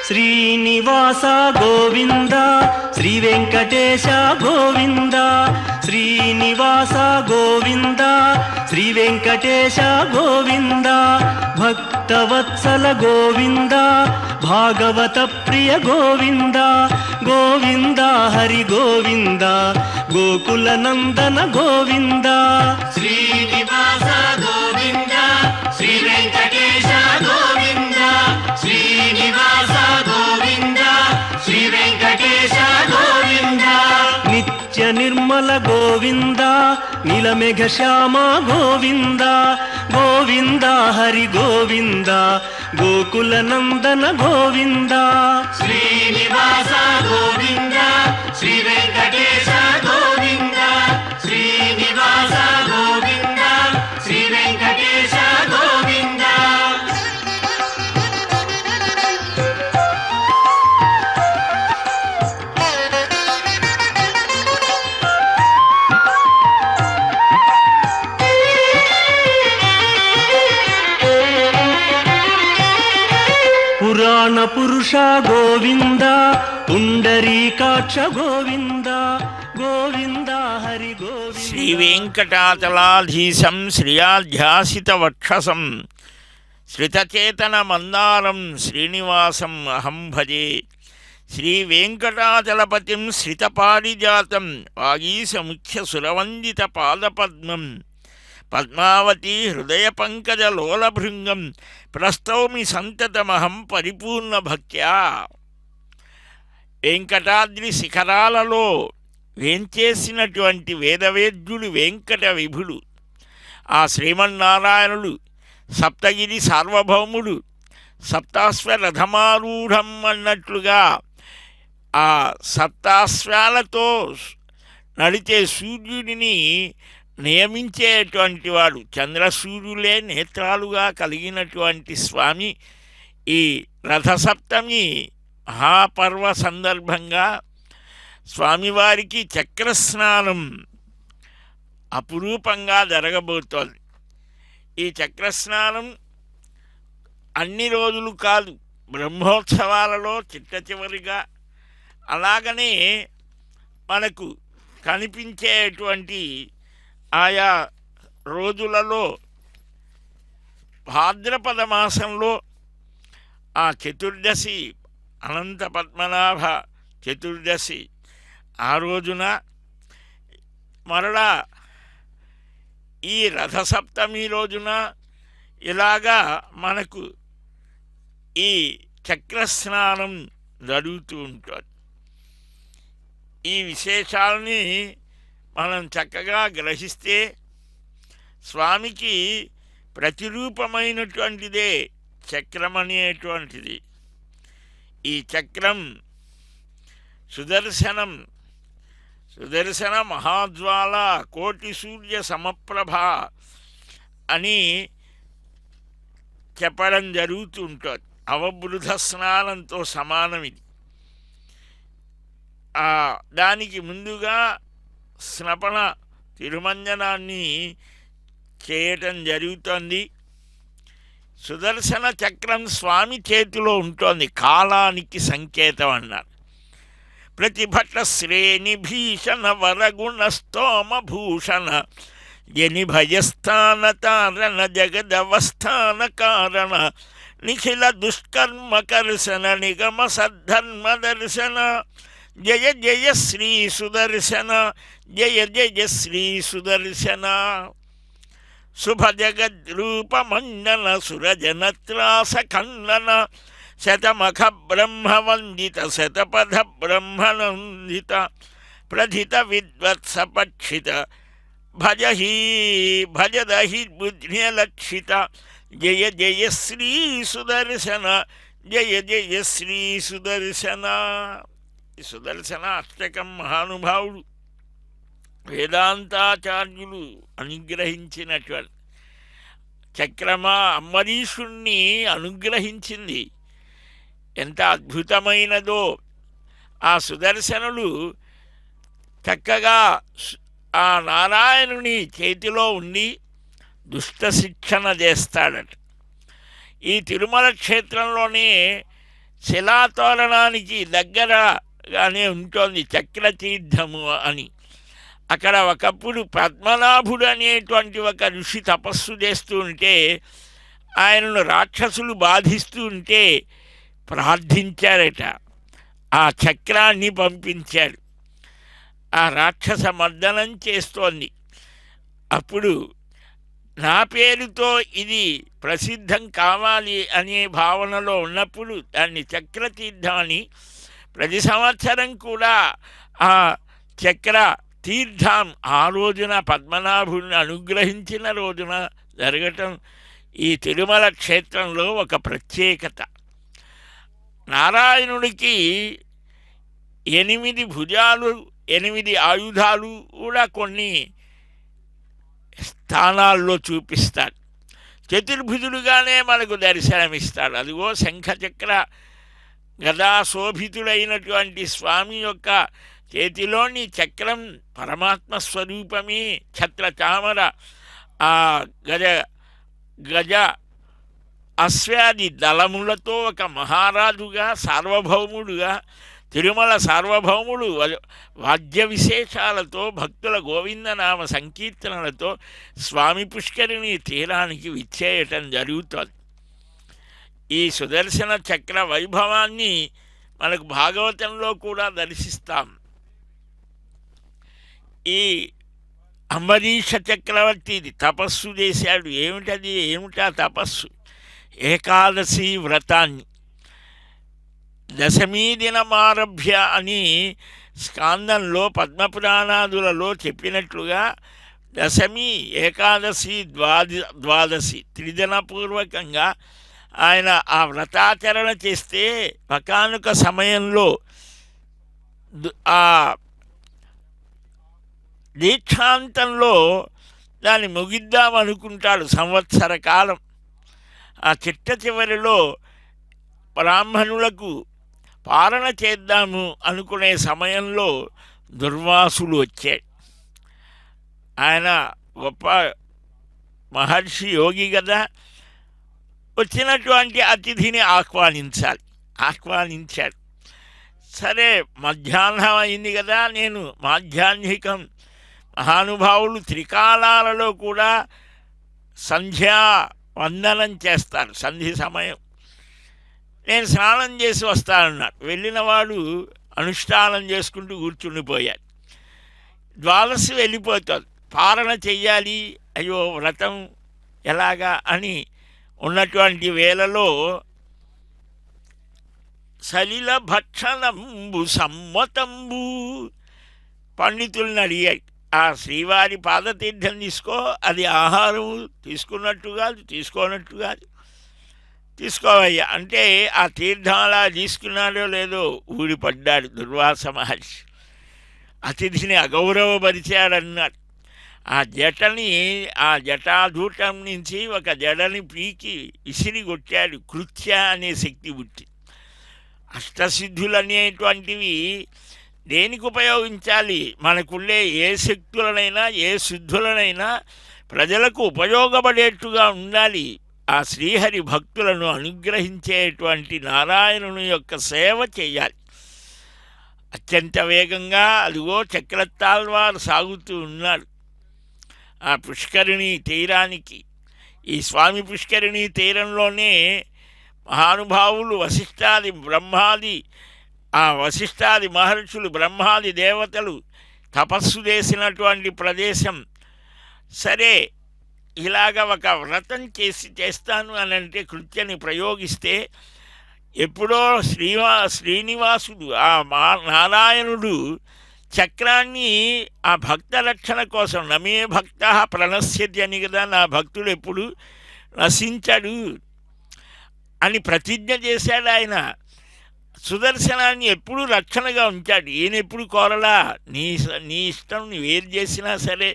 శ్రీనివాస గోవింద శ్రీ వెంకటేశ గోవింద శ్రీనివాస గోవింద శ్రీ వెంకటేశ గోవింద భక్తవత్సల గోవింద భాగవత ప్రియ గోవింద గోవింద హరి గోవింద గోకుల నందన గోవింద శ్రీనివాస గోవింద శ్రీ వెంకటేశ గోవింద శ్రీనివాస గోవింద శ్రీ వెంకటేశ గోవింద నిత్య నిర్మల గోవింద నీలమేఘ శ్యామ గోవింద గోవింద హరి గోవింద గోకుల నందన గోవింద శ్రీనివాస గోవింద శ్రీ వెంకటేశ గోవింద శ్రీనివాస గోవింద శ్రీ వెంకటేశ గోవింద పురాణ పురుష గోవింద పుండరీకాక్ష గోవింద గోవింద హరి గోవింద శ్రీ వెంకటాచలాధీశం శ్రియాధ్యాసిత వక్షసం శ్రితచేతన మందారం శ్రీనివాసం అహం భజే శ్రీ వెంకటాచలపతిం శ్రితపారిజాతం వాగీశ ముఖ్య సురవందిత పాదపద్మం పద్మావతి హృదయ పంకజ లోలభృంగం ప్రస్తౌమి సంతతమహం పరిపూర్ణ భక్త్యా. వెంకటాద్రి శిఖరాలలో వేంచేసినటువంటి వేదవేద్యుడు వెంకట విభుడు, ఆ శ్రీమన్నారాయణుడు సప్తగిరి సార్వభౌముడు, సప్తాశ్వరథమారూఢం అన్నట్లుగా ఆ సప్తాశ్వాలతో నడిచే సూర్యుడిని నియమించేటువంటి వాడు, చంద్రసూర్యులే నేత్రాలుగా కలిగినటువంటి స్వామి. ఈ రథసప్తమి మహాపర్వ సందర్భంగా స్వామివారికి చక్రస్నానం అపురూపంగా జరగబోతోంది. ఈ చక్రస్నానం అన్ని రోజులు కాదు, బ్రహ్మోత్సవాలలో చిట్ట చివరిగా. అలాగనే మనకు కనిపించేటువంటి ఆయా రోజులలో భాద్రపద మాసంలో ఆ చతుర్దశి, అనంత పద్మనాభ చతుర్దశి, ఆ రోజున మరలా ఈ రథసప్తమి రోజున ఇలాగా మనకు ఈ చక్రస్నానం జరుగుతూ ఉంటుంది. ఈ విశేషాలని మనం చక్కగా గ్రహిస్తే స్వామికి ప్రతిరూపమైనటువంటిదే చక్రం అనేటువంటిది. ఈ చక్రం సుదర్శనం, సుదర్శన మహాజ్వాల కోటి సూర్య సమప్రభ అని చెప్పడం జరుగుతూ ఉంటుంది. అవబృధ స్నానంతో సమానం ఇది. దానికి ముందుగా స్నపన తిరుమంజనాన్ని చేయటం జరుగుతుంది. సుదర్శన చక్రం స్వామి చేతిలో ఉంటుంది, కాలానికి సంకేతం అన్నారు. ప్రతిభట శ్రేణి భీషణ వరగుణ స్తోమ భూషణ జని భయస్థాన తారణ జగదవస్థాన కారణ నిఖిల దుష్కర్మ కర్శన నిగమ సద్ధర్మ దర్శన జయ జయ శ్రీ సుదర్శన జయ జయ శ్రీ సుదర్శన శుభ జగద్రూపమండన సురజనత్రాస ఖండన శతమఖ బ్రహ్మవందిత శతపథ బ్రహ్మనందిత ప్రథిత విద్వత్సపక్షిత భజహి భజదహి బుద్ధ్యలక్షిత జయ జయ శ్రీ సుదర్శన జయ జయ శ్రీ సుదర్శన. ఈ సుదర్శన అష్టకం మహానుభావుడు వేదాంతాచార్యులు అనుగ్రహించినటువంటి చక్రమా అంబరీషుణ్ణి అనుగ్రహించింది. ఎంత అద్భుతమైనదో! ఆ సుదర్శనులు చక్కగా ఆ నారాయణుని చేతిలో ఉండి దుష్ట శిక్షణ చేస్తాడట. ఈ తిరుమల క్షేత్రంలోనే శిలాతోరణానికి దగ్గరగానే ఉంటుంది చక్రతీర్థము అని. అక్కడ ఒకప్పుడు పద్మనాభుడు అనేటువంటి ఒక ఋషి తపస్సు చేస్తూ ఉంటే ఆయనను రాక్షసులు బాధిస్తూ ఉంటే ప్రార్థించారట. ఆ చక్రాన్ని పంపించాడు. ఆ రాక్షస మర్దనం చేస్తోంది. అప్పుడు నా పేరుతో ఇది ప్రసిద్ధం కావాలి అనే భావనలో ఉన్నప్పుడు దాన్ని చక్రతీర్థం అని ప్రతి సంవత్సరం కూడా ఆ చక్ర తీర్థం ఆ రోజున పద్మనాభుడిని అనుగ్రహించిన రోజున జరగటం ఈ తిరుమల క్షేత్రంలో ఒక ప్రత్యేకత. నారాయణుడికి 8 భుజాలు 8 ఆయుధాలు కూడా కొన్ని స్థానాల్లో చూపిస్తాడు. చతుర్భుజుడుగానే మనకు దర్శనమిస్తాడు. అదిగో శంఖచక్ర గదా శోభితుడైనటువంటి స్వామి యొక్క చేతిలోని చక్రం పరమాత్మ స్వరూపమే. ఛత్ర చామర ఆ గజ అశ్వాది దళములతో ఒక మహారాజుగా సార్వభౌముడుగా తిరుమల సార్వభౌముడు వాద్య విశేషాలతో భక్తుల గోవిందనామ సంకీర్తనలతో స్వామి పుష్కరిణి తీరానికి విచ్చేయటం జరుగుతుంది. ఈ సుదర్శన చక్ర వైభవాన్ని మనకు భాగవతంలో కూడా దర్శిస్తాం. ఈ అంబరీష చక్రవర్తి తపస్సు చేశాడు. ఏమిటా తపస్సు? ఏకాదశి వ్రతాన్ని దశమీ దినమారభ్య అని స్కాందంలో పద్మపురాణాదులలో చెప్పినట్లుగా దశమి, ఏకాదశి, ద్వాదశి త్రిదినపూర్వకంగా ఆయన ఆ వ్రతాచరణ చేస్తే ఒకానొక సమయంలో ఆ దీక్షాంతంలో దాన్ని ముగిద్దామనుకుంటాడు సంవత్సర కాలం. ఆ చిట్ట చివరిలో బ్రాహ్మణులకు పాలన చేద్దాము అనుకునే సమయంలో దుర్వాసులు వచ్చాడు. ఆయన గొప్ప మహర్షి యోగి కదా, వచ్చినటువంటి అతిథిని ఆహ్వానించాడు. సరే, మధ్యాహ్నం అయింది కదా, నేను మాధ్యాహ్నికం మహానుభావులు త్రికాలాలలో కూడా సంధ్యా వందనం చేస్తారు. సంధి సమయం నేను స్నానం చేసి వస్తానన్నాడు. వెళ్ళినవాడు అనుష్ఠానం చేసుకుంటూ కూర్చుండిపోయాడు. ద్వాదశి వెళ్ళిపోతుంది, పాలన చెయ్యాలి, అయ్యో వ్రతం ఎలాగా అని ఉన్నటువంటి వేళలో సలిల భక్షణంబు సమ్మతంబు పండితుల్ని అడిగాడు. ఆ శ్రీవారి పాదతీర్థం తీసుకో, అది ఆహారం తీసుకున్నట్టు కాదు, తీసుకోనట్టు కాదు, తీసుకోవయ్యా అంటే ఆ తీర్థం అలా తీసుకున్నాడో లేదో ఊడిపడ్డాడు దుర్వాస మహర్షి. అతిథిని అగౌరవపరిచాడన్నాడు. ఆ జటని ఆ జటాధూటం నుంచి ఒక జడని పీకి ఇసిరి కొట్టాడు. కృత్య అనే శక్తి పుట్టి. అష్టసిద్ధులు అనేటువంటివి దేనికి ఉపయోగించాలి? మనకుండే ఏ శక్తులనైనా ఏ సిద్ధులనైనా ప్రజలకు ఉపయోగపడేట్టుగా ఉండాలి. ఆ శ్రీహరి భక్తులను అనుగ్రహించేటువంటి నారాయణుని యొక్క సేవ చేయాలి. అత్యంత వేగంగా అదిగో చక్రతాళ్వారు సాగుతూ ఉన్నాడు ఆ పుష్కరిణి తీరానికి. ఈ స్వామి పుష్కరిణి తీరంలోనే మహానుభావులు వశిష్ఠాది మహర్షులు బ్రహ్మాది దేవతలు తపస్సు చేసినటువంటి ప్రదేశం. సరే, ఇలాగ ఒక వ్రతం చేస్తాను అని అంటే కృత్యని ప్రయోగిస్తే ఎప్పుడో శ్రీనివాసుడు ఆ నారాయణుడు చక్రాన్ని ఆ భక్త రక్షణ కోసం నమే భక్త ప్రణశ్యతి అని కదా, నా భక్తుడు ఎప్పుడు నశించడు అని ప్రతిజ్ఞ చేశాడు ఆయన. సుదర్శనాన్ని ఎప్పుడూ రక్షణగా ఉంచాడు. ఈయన ఎప్పుడు కోరలా, నీ ఇష్టం నువ్వేది చేసినా సరే,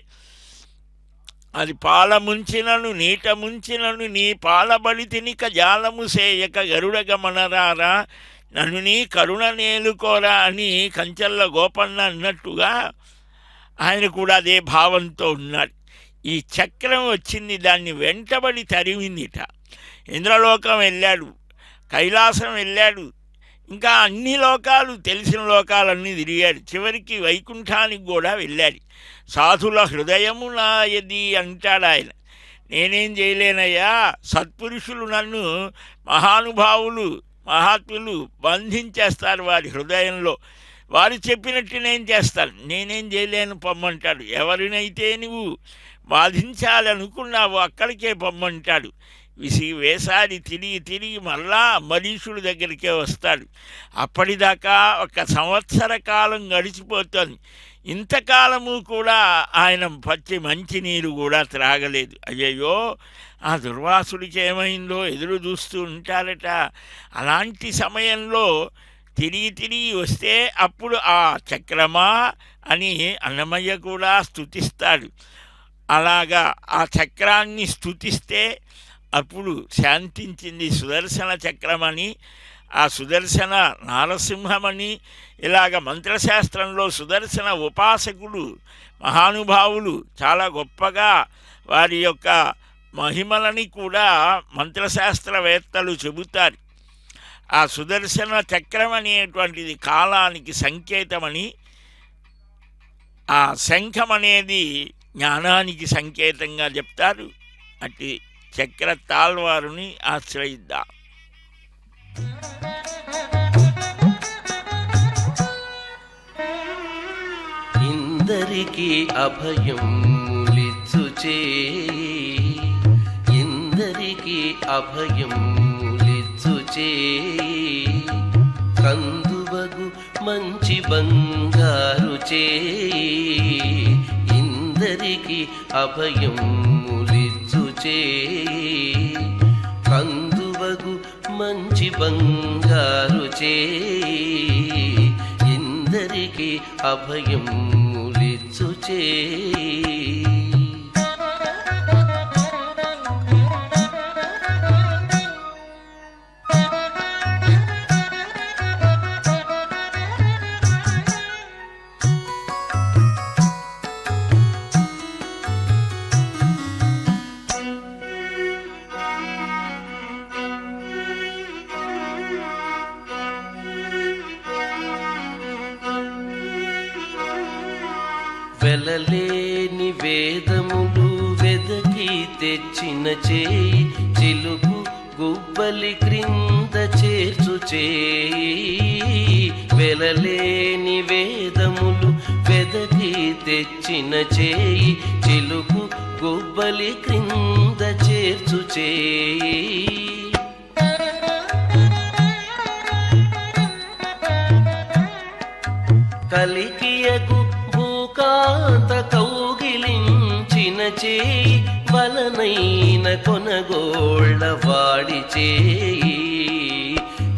అది పాల ముంచినను నీట ముంచినను నీ పాలబడి తినిక జాలము సేయక గరుడ గమనరారా నన్ను నీ కరుణ నేలుకోరా అని కంచెల్ల గోపన్న అన్నట్టుగా ఆయన కూడా అదే భావంతో ఉన్నాడు. ఈ చక్రం వచ్చింది, దాన్ని వెంటబడి తరిమిందిట. ఇంద్రలోకం వెళ్ళాడు, కైలాసం వెళ్ళాడు, ఇంకా అన్ని లోకాలు, తెలిసిన లోకాలన్నీ తిరిగాడు. చివరికి వైకుంఠానికి కూడా వెళ్ళాడు. సాధుల హృదయము నాయది అంటాడు ఆయన. నేనేం చేయలేనయ్యా, సత్పురుషులు నన్ను, మహానుభావులు మహాత్ములు బంధించేస్తారు వారి హృదయంలో. వారు చెప్పినట్టు నేను చేస్తాను, నేనేం చేయలేను పొమ్మంటాడు. ఎవరినైతే నువ్వు బాధించాలనుకున్నావో అక్కడికే పొమ్మంటాడు. వేసారి తిరిగి మళ్ళా మరీషుడి దగ్గరికే వస్తాడు. అప్పటిదాకా 1 సంవత్సర కాలం గడిచిపోతుంది. ఇంతకాలము కూడా ఆయన మంచినీరు కూడా త్రాగలేదు. అయ్యయ్యో, ఆ దుర్వాసుడికి ఏమైందో ఎదురు చూస్తూ ఉంటారట. అలాంటి సమయంలో తిరిగి వస్తే అప్పుడు ఆ చక్రమా అని అన్నమయ్య కూడా స్తుతిస్తాడు. అలాగా ఆ చక్రాన్ని స్తుతిస్తే అప్పుడు శాంతించింది సుదర్శన చక్రమని, ఆ సుదర్శన నారసింహమని. ఇలాగ మంత్రశాస్త్రంలో సుదర్శన ఉపాసకులు మహానుభావులు చాలా గొప్పగా వారి యొక్క మహిమలని కూడా మంత్రశాస్త్రవేత్తలు చెబుతారు. ఆ సుదర్శన చక్రం అనేటువంటిది కాలానికి సంకేతమని, ఆ శంఖం అనేది జ్ఞానానికి సంకేతంగా చెప్తారు. అట్టి చక్ర తాళ్వారుని ఆశ్రయిద్దాం. ఇందరికీ అభయములిచ్చుచే, ఇందరికీ అభయములిచ్చుచే, కందువగు మంచి బంగారు చే, ఇందరికీ అభయములిచ్చుచే, కందువగు మంచి బంగారు చే, ఇందరికీ అభయములిచ్చుచే. వెలలేని వేదములు వెదకి తెచ్చిన చేయి, చిలుకు గుబ్బలి క్రింద చేర్చు చేయి. వెలలేని వేదములు వెదకి తెచ్చిన చేయి, చిలుకు గుబ్బలి క్రింద చేర్చు చేయి. కలికియకు భూకాంత కౌగిలించిన చేయి, వలనైన కొనగోళ్ళ వాడి చేయి.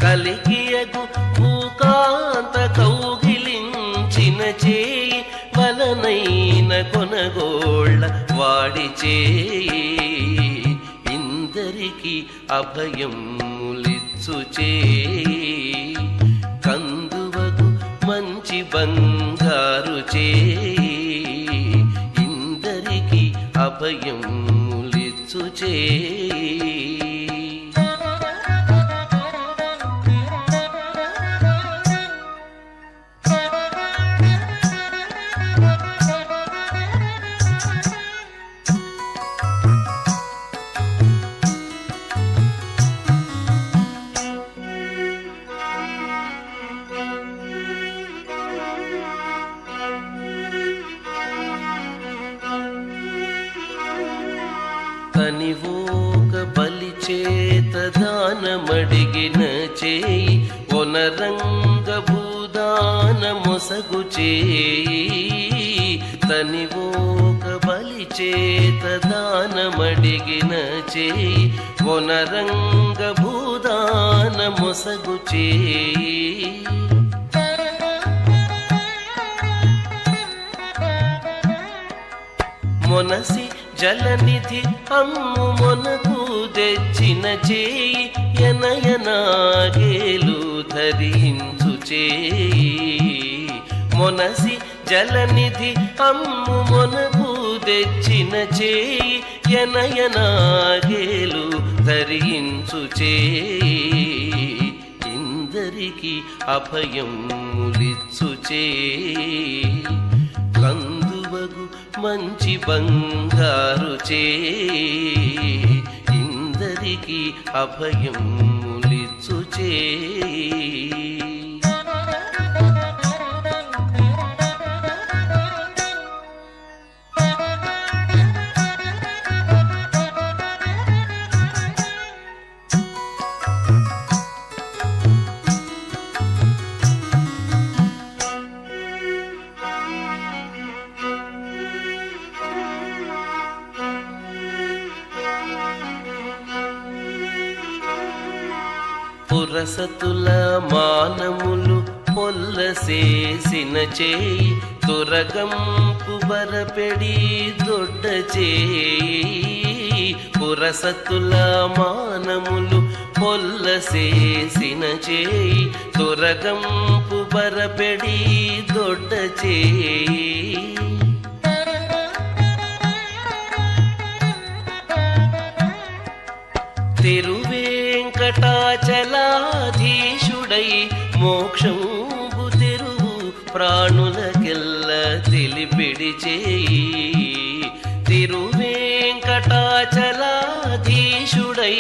కలికియకు భూకాంత కౌగిలించిన చేయి, వలనైన కొనగోళ్ళ వాడి చేయి. ఇందరికీ అభయములిచ్చు చేయి, కందువగు మంచి బంగారు చేయి, ఇందరికీ అభయములిచ్చు చేయి. తనివో చేత దానమడిగిన చేయి ఒనరంగ భూదాన మొసగు చేయి తనివోక బలి చేత దానమడిగిన చేయి ఒనరంగ భూదాన మొసగు చేయి మొనసి జలనిధి అమ్ము మొనకు తెచ్చిన చేయి ఎనయనాగేలు ధరించు చేయి మొనసి జలనిధి అమ్ము మొనకు తెచ్చిన చేయి ఎనయనాగేలు ధరించు చేయి ఇందరికి అభయం ములిచ్చు చేయి కందువగు మంచి బంగారు చేయి ఇందరికి అభయం ములిచ్చు చేయి పురసతుల మానములు పొల్లసేసిన చేయి తురగంపు బరపెడి దొడ్డ చేయి పురసతుల మానములు పొల్లసేసిన చేయి తురగంపు బరపెడి దొడ్డ చేయి తిరువేంకటాచలాధీశుడై మోక్షంబు తెరువు ప్రాణులకెల్ల తెలిపిడి చేయి తిరువేంకటాచలాధీశుడై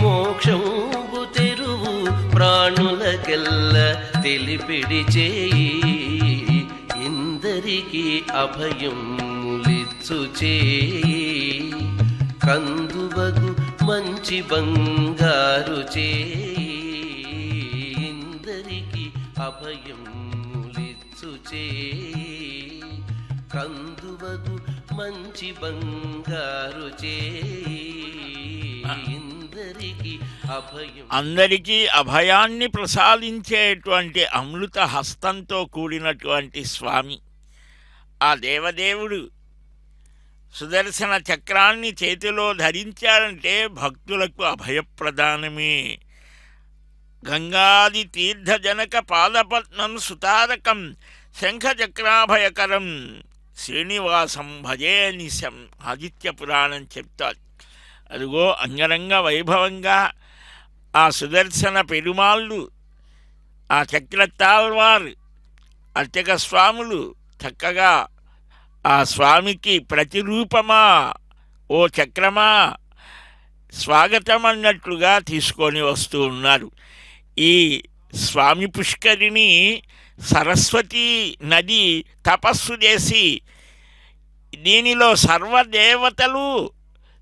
మోక్షంబు తెరువు ప్రాణులకెల్ల తెలిపిడి చేయి ఇందరికి అభయం ములిచ్చు చేయి కందువగు మంచి బంగారు చేయి ఇందరికి అభయం ములిచ్చు చేయి కందువగు మంచి బంగారు చేయి ఇందరికి అభయం అందరికీ అభయాన్ని ప్రసాదించేటువంటి అమృత హస్తంతో కూడినటువంటి స్వామి ఆ దేవదేవుడు సుదర్శన చక్రాన్ని చేతిలో ధరించాడంటే భక్తులకు అభయప్రదానమే. గంగాది తీర్థజనక పాదపద్మం సుతారకం శంఖచక్రాభయకరం శ్రీనివాసం భజే నిశం ఆదిత్య పురాణం చెప్తారు. అదిగో అంగరంగ వైభవంగా ఆ సుదర్శన పెరుమాళ్ళు, ఆ చక్రతాళ్వారు, అర్చక స్వాములు చక్కగా ఆ స్వామికి ప్రతిరూపమా ఓ చక్రమా స్వాగతం అన్నట్లుగా తీసుకొని వస్తూ ఉన్నారు. ఈ స్వామి పుష్కరిణి సరస్వతీ నది తపస్సు చేసి దీనిలో సర్వదేవతలు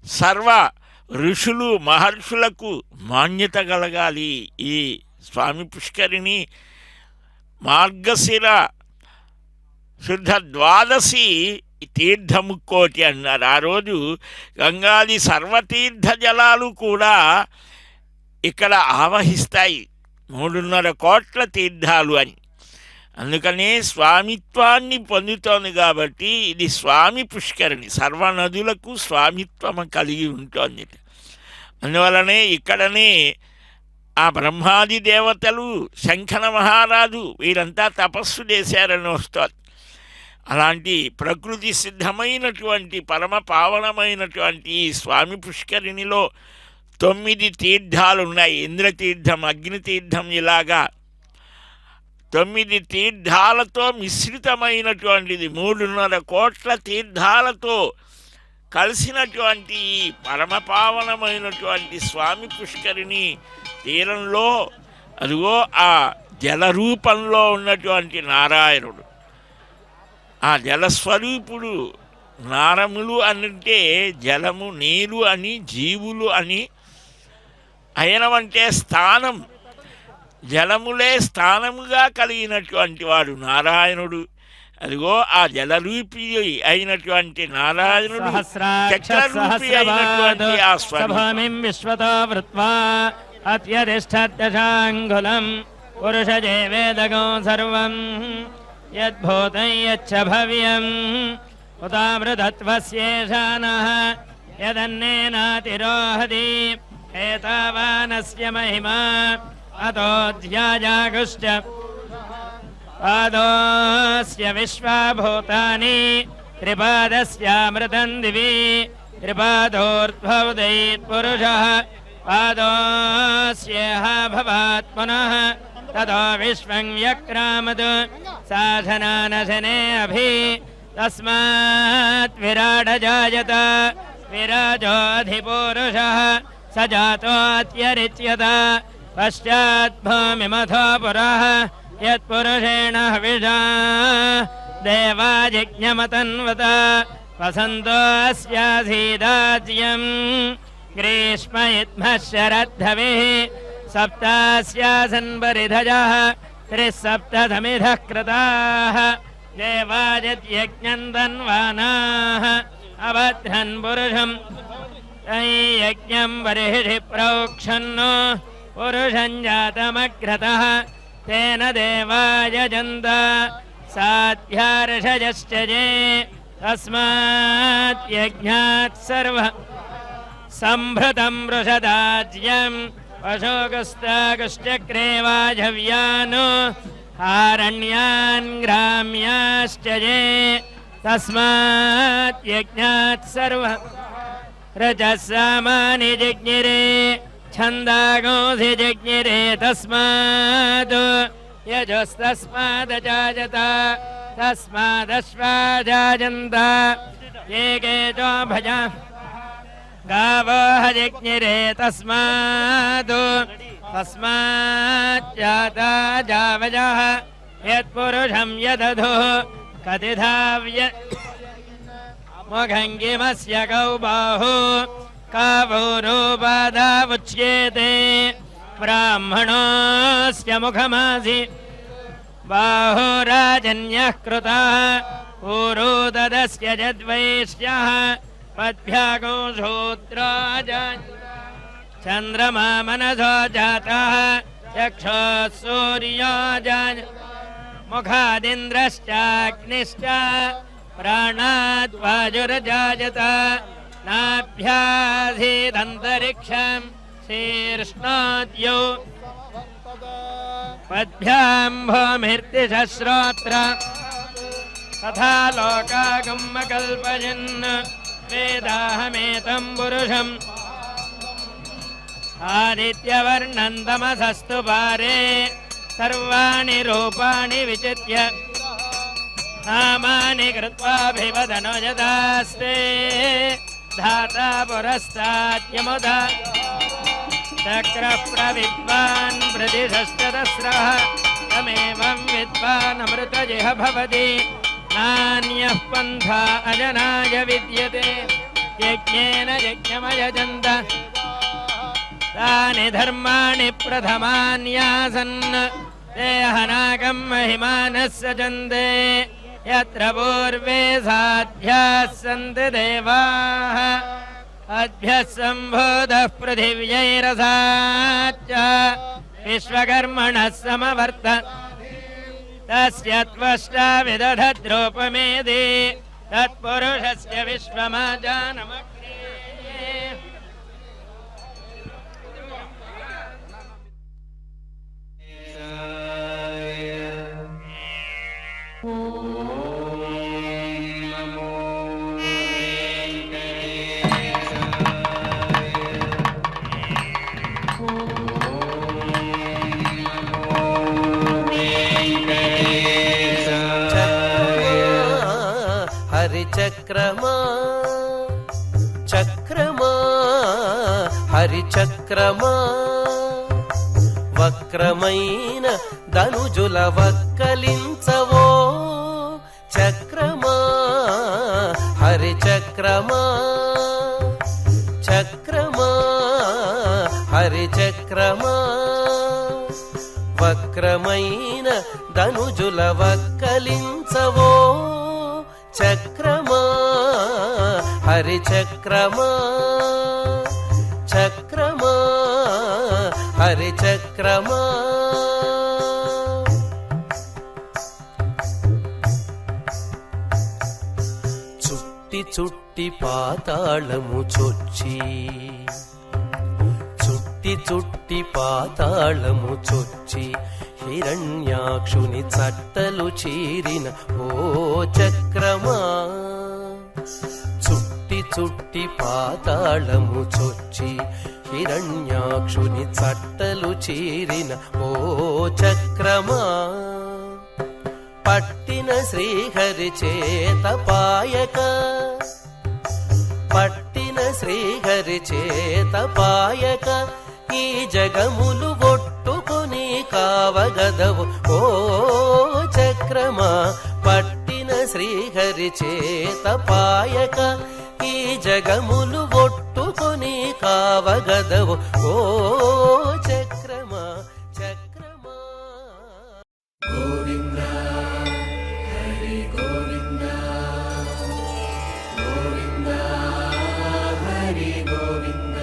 సర్వ ఋషులు మహర్షులకు మాన్యత కలగాలి. ఈ స్వామి పుష్కరిణి మార్గశిర శుద్ధ ద్వాదశి తీర్థముక్కోటి అన్నారు. ఆ రోజు గంగాది సర్వతీర్థ జలాలు కూడా ఇక్కడ ఆవహిస్తాయి. 3.5 కోట్ల తీర్థాలు అని. అందుకనే స్వామిత్వాన్ని పొందుతోంది కాబట్టి ఇది స్వామి పుష్కరిణి, సర్వనదులకు స్వామిత్వం కలిగి ఉంటుంది. అందువలనే ఇక్కడనే ఆ బ్రహ్మాది దేవతలు, శంఖన మహారాజు వీరంతా తపస్సు చేశారని వస్తారు. అలాంటి ప్రకృతి సిద్ధమైనటువంటి పరమ పావనమైనటువంటి ఈ స్వామి పుష్కరిణిలో 9 తీర్థాలు ఉన్నాయి. ఇంద్రతీర్థం, అగ్నితీర్థం, ఇలాగా 9 తీర్థాలతో మిశ్రితమైనటువంటిది. 3.5 కోట్ల తీర్థాలతో కలిసినటువంటి ఈ పరమ పావనమైనటువంటి స్వామి పుష్కరిణి తీరంలో అదిగో ఆ జల రూపంలో ఉన్నటువంటి నారాయణుడు, ఆ జలస్వరూపుడు. నారములు అంటే జలము, నీరు అని, జీవులు అని అయనం అంటే స్థానం, జలములే స్థానముగా కలిగినటువంటి వాడు నారాయణుడు. అదిగో ఆ జలరూపి అయినటువంటి నారాయణుడు, చక్రరూపి అయినటువంటి ఆ స్వామి. విశ్వతో వృత్వా అత్యతిష్ఠత్యశాంగులం పురుషజే వేదగో సర్వం యద్భూతం యచ్చ భవ్యం ఉదామృతత్వస్యేషానః యదన్నేనాతిరోహతి ఏతావానస్య మహిమా అతోధ్యాజాగుశ్చ పాదోస్య విశ్వభూతాని త్రిపాదస్యామృతం దివి త్రిపాదోర్ధ్వోదయత్ పురుషః పాదోస్యేహ భవాత్ పునః తతో విశ్వం వ్యక్రామత్ సాధనానశనే అభి తస్మాత్ విరాడ జాయత విరాజోధిపురుషః స జాతోత్యరిచ్యత పశ్చాత్ భూమిమథో పురః యత్పురుషేణ హవిషా దేవాజిజ్ఞమతన్వత వసంతో అస్యాసీదాజ్యం గ్రీష్మ ఇద్మః శరద్ధవిః సప్తాస్యాసన్ పరిధజః త్రిసప్తధమిధః కృతాః దేవాజిజ్ఞం తన్వానాః అభద్రన్ పురుషం యజ్ఞం బర్హిషి ప్రోక్షన్నో పురుషం జాతమగ్రతః తేన దేవాయజంత సాధ్యార్షజశ్చజే తస్మాత్ యజ్ఞాత్ సర్వ సంభృతం వృషదాజ్యం అశోకస్తాకశ్చక్రే వాజవ్యాను హారణ్యాన్ గ్రామ్యాశ్చజే తస్మాత్ యజ్ఞాత్ సర్వ రజసామాని జజ్ఞిరే ఛందాగోసి జజ్ఞిరే తస్మాత్ యజస్తస్మాదజాయత తస్మాదశ్వాజాయంత ఏకేచో భజ గావో జజ్ఞిరే తస్మాత్ తస్మాజ్జాతా జావజః యత్పురుషం యదధు కతిధావ్య ముఖంగిమస్య కౌ బాహు కావోరోపాదావుచ్యేతే బ్రాహ్మణోస్య ముఖమాసి బాహురాజన్యః కృతః ఊరోదదస్య జద్వైశ్యః పద్భ్యాగో శూద్రాజ చంద్రమా మనసో జాతః చక్షో సూర్యోజ ముఖాదింద్రశ్చాగ్నిశ్చ ప్రాణాద్వాజురజాయత నాభ్యాసీదంతరిక్షం శీర్ష్ణోద్యౌ పద్భ్యాం భూమిర్దిశశ్రోత్ర తథా లోకాగమ్మ కల్పయన్ వేదాహమేతం పురుషం ఆదిత్యవర్ణం తమసస్తు పారే సర్వాణి రూపాణి విచిత్య నామాని కృత్వాభివదనో యదాస్తే ధాతా పురస్తాద్యముద చక్రః ప్రవిద్వాన్ ప్రతిశశ్చదస్రః తమేవం విద్వాన్ అమృతజిహ భవతి నాన్యః పంథా అజనాయ విద్యతే యజ్ఞేన యజ్ఞమయజంత తాని ధర్మాణి ప్రథమాన్యాసన్ దేహనాగం మహిమానః సజంతే యత్ర పూర్వే సాధ్యాः సంతి దేవాः అద్భ్యः సంభూతः పృథివ్యైరసాచ్చ విశ్వకర్మణः సమవర్త తస్య త్వష్టా విదధద్రూపమేది తత్పురుషస్య విశ్వమాజానమగ్రే హరిచక్రమా చక్రమా హరిచక్రమా వక్రమైన ధనుజుల వక్కలించవో చక్రమా హరిచక్రమా చక్రమా హరి చక్రమా వక్రమైన ధనుజుల వక్కలించవో చక్రమా హరి చక్రమా చక్రమా హరి చక్రమా చుట్టి చుట్టి పాతాళము చొచ్చి చుట్టి చుట్టి పాతాళము చొచ్చి హిరణ్యాక్షుని చట్టలు చీరిన ఓ చక్రమా చుట్టి చుట్టి పాతాళము చొచ్చి హిరణ్యాక్షుని చట్టలు చీరిన ఓ చక్రమా పట్టిన శ్రీహరి చేత పాయక పట్టిన శ్రీహరి చేత పాయక ఈ జగములు ఒట్టుకొని కావగదవు ఓ చక్రమా పట్టిన శ్రీహరి చేత పాయక ఈ జగములు ఒట్టుకొని కావగదవు ఓ చక్రమా చక్రమా గోవింద హరి గోవింద గోవింద హరి గోవింద